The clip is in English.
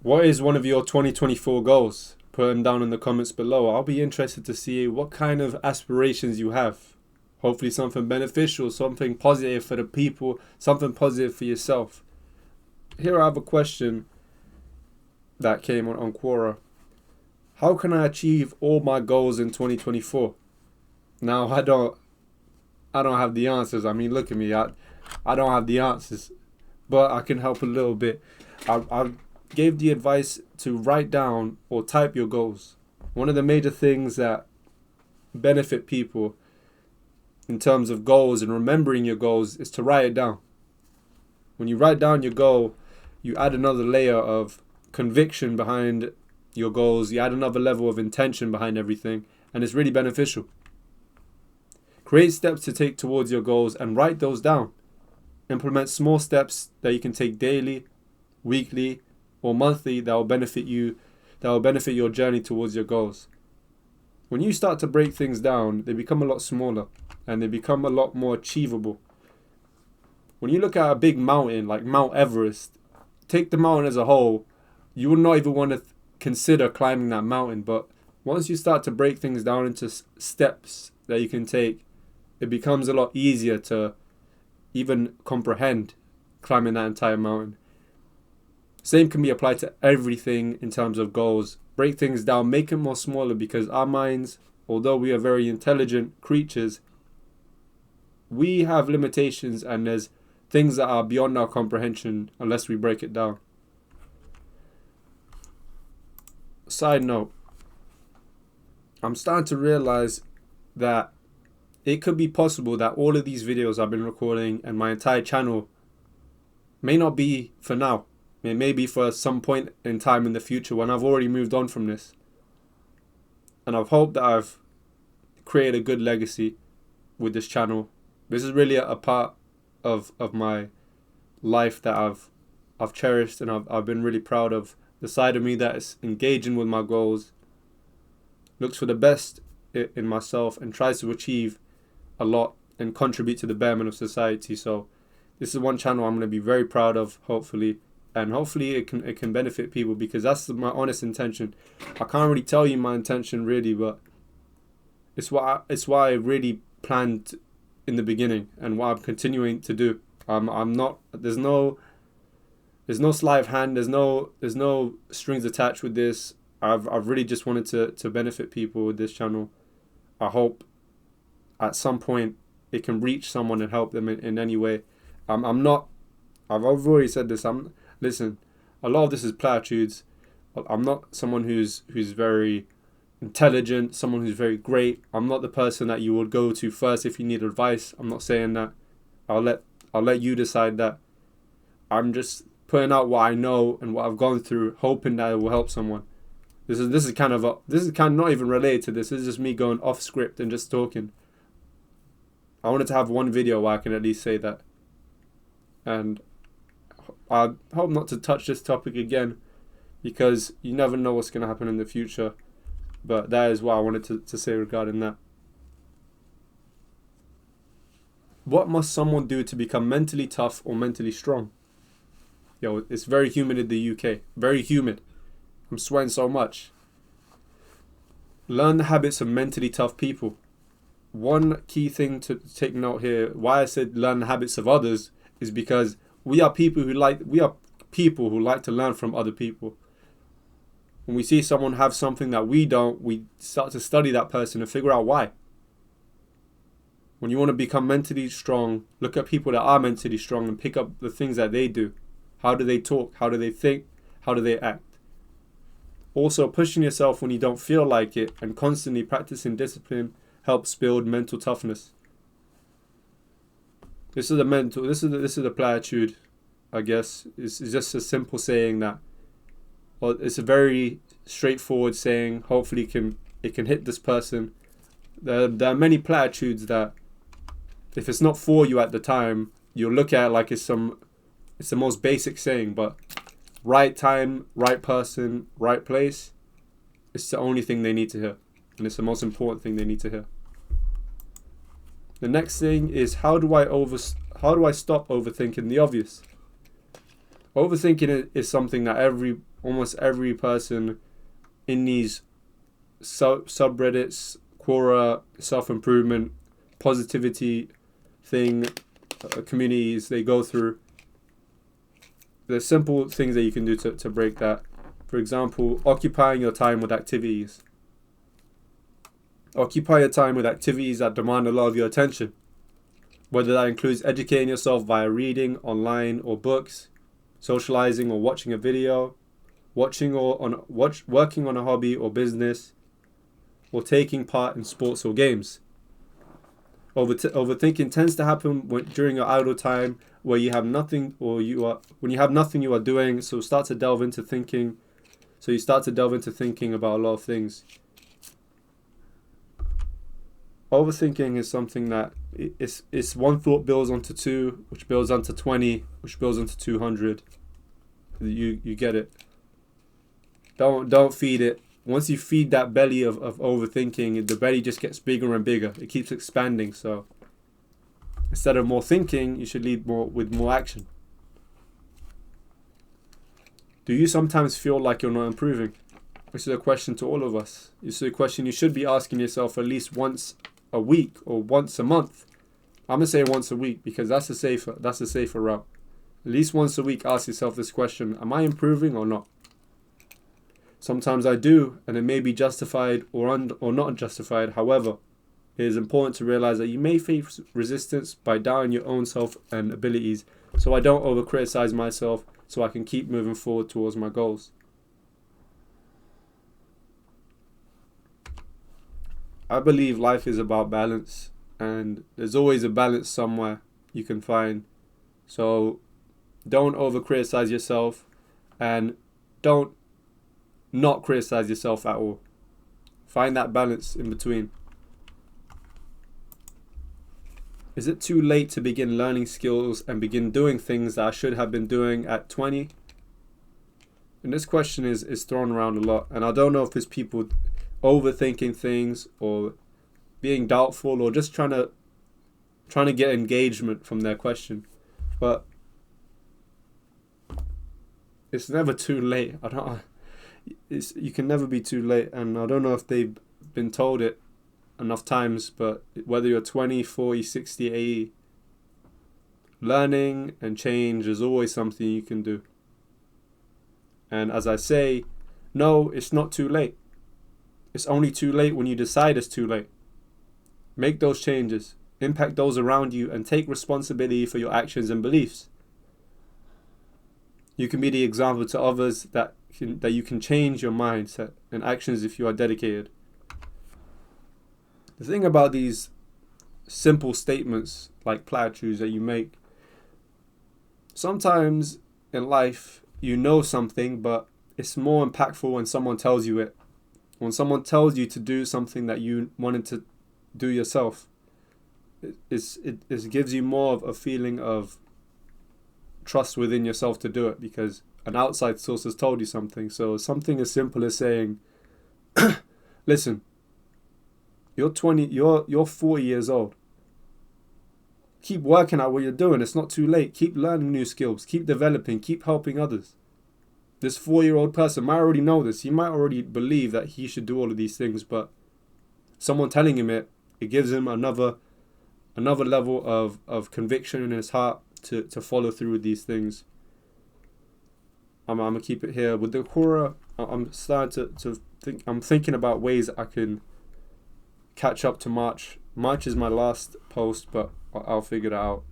What is one of your 2024 goals? Put them down in the comments below. I'll be interested to see what kind of aspirations you have. Hopefully something beneficial, something positive for the people, something positive for yourself. Here I have a question that came on Quora. How can I achieve all my goals in 2024? Now I don't have the answers. I mean, look at me. I don't have the answers, but I can help a little bit. I gave the advice to write down or type your goals. One of the major things that benefit people in terms of goals and remembering your goals is to write it down. When you write down your goal, you add another layer of conviction behind your goals. You add another level of intention behind everything, and it's really beneficial. Create steps to take towards your goals and write those down. Implement small steps that you can take daily, weekly, or monthly that will benefit you, that will benefit your journey towards your goals. When you start to break things down, they become a lot smaller and they become a lot more achievable. When you look at a big mountain like Mount Everest, take the mountain as a whole, you would not even want to consider climbing that mountain. But once you start to break things down into steps that you can take, it becomes a lot easier to even comprehend climbing that entire mountain. Same can be applied to everything in terms of goals. Break things down, make it more smaller, because our minds, although we are very intelligent creatures, we have limitations and there's things that are beyond our comprehension unless we break it down. Side note, I'm starting to realize that it could be possible that all of these videos I've been recording and my entire channel may not be for now. It may be for some point in time in the future when I've already moved on from this. And I've hoped that I've created a good legacy with this channel. This is really a part of my life that I've cherished, and I've been really proud of. The side of me that is engaging with my goals, looks for the best in myself and tries to achieve a lot and contribute to the betterment of society. So this is one channel I'm going to be very proud of, hopefully. And hopefully it can benefit people, because that's my honest intention. I can't really tell you my intention really, but it's why I really planned in the beginning and what I'm continuing to do. I'm not. There's no sleight of hand. There's no strings attached with this. I've really just wanted to benefit people with this channel. I hope at some point it can reach someone and help them in any way. I'm not. I've already said this. Listen, a lot of this is platitudes. I'm not someone who's very intelligent, someone who's very great. I'm not the person that you would go to first if you need advice. I'm not saying that. I'll let you decide that. I'm just putting out what I know and what I've gone through, hoping that it will help someone. This is kind of not even related to this. This is just me going off script and just talking. I wanted to have one video where I can at least say that. And I hope not to touch this topic again, because you never know what's going to happen in the future. But that is what I wanted to say regarding that. What must someone do to become mentally tough or mentally strong? Yo, it's very humid in the UK. Very humid. I'm sweating so much. Learn the habits of mentally tough people. One key thing to take note here, why I said learn the habits of others, is because we are people who like to learn from other people. When we see someone have something that we don't, we start to study that person and figure out why. When you want to become mentally strong, look at people that are mentally strong and pick up the things that they do. How do they talk? How do they think? How do they act? Also, pushing yourself when you don't feel like it and constantly practicing discipline helps build mental toughness. This is a platitude, I guess. It's just a simple saying that, well, it's a very straightforward saying. Hopefully it can hit this person. There are many platitudes that, if it's not for you at the time, you'll look at it like it's the most basic saying, but right time, right person, right place, it's the only thing they need to hear. And it's the most important thing they need to hear. The next thing is, how do I stop overthinking the obvious? Overthinking is something that almost every person in these subreddits, Quora, self-improvement, positivity thing, communities they go through, there's simple things that you can do to break that. For example, occupying your time with activities. Occupy your time with activities that demand a lot of your attention, whether that includes educating yourself via reading online or books, socializing or watching a video, working on a hobby or business, or taking part in sports or games. Overthinking tends to happen during your idle time, where you have nothing, when you have nothing you are doing. So you start to delve into thinking about a lot of things. Overthinking is something that it's one thought builds onto 2, which builds onto 20, which builds onto 200. You get it. Don't feed it. Once you feed that belly of overthinking, the belly just gets bigger and bigger. It keeps expanding. So instead of more thinking, you should lead with more action. Do you sometimes feel like you're not improving? This is a question to all of us. This is a question you should be asking yourself at least once a week or once a month. I'm gonna say once a week because that's a safer route. At least once a week, ask yourself this question: am I improving or not? Sometimes I do, and it may be justified or not justified. However, it is important to realize that you may face resistance by doubting your own self and abilities. So I don't over-criticize myself, so I can keep moving forward towards my goals. I believe life is about balance, and there's always a balance somewhere you can find. So don't over-criticize yourself, and don't not criticize yourself at all. Find that balance in between. Is it too late to begin learning skills and begin doing things that I should have been doing at 20? And this question is thrown around a lot, and I don't know if it's people overthinking things or being doubtful or just trying to get engagement from their question. But it's never too late. You can never be too late, and I don't know if they've been told it enough times, but whether you're 20, 40, 60, 80, learning and change is always something you can do. And as I say, no, it's not too late. It's only too late when you decide it's too late. Make those changes, impact those around you, and take responsibility for your actions and beliefs. You can be the example to others that you can change your mindset and actions if you are dedicated. The thing about these simple statements like platitudes that you make, sometimes in life you know something, but it's more impactful when someone tells you it. When someone tells you to do something that you wanted to do yourself, it gives you more of a feeling of trust within yourself to do it because an outside source has told you something. So something as simple as saying, listen, you're 40 years old. Keep working at what you're doing. It's not too late. Keep learning new skills. Keep developing. Keep helping others. This 4-year-old person might already know this. He might already believe that he should do all of these things, but someone telling him it gives him another level of conviction in his heart to follow through with these things. I'm gonna keep it here with the Quora. I'm starting to think. I'm thinking about ways I can catch up to March. March is my last post, but I'll figure it out.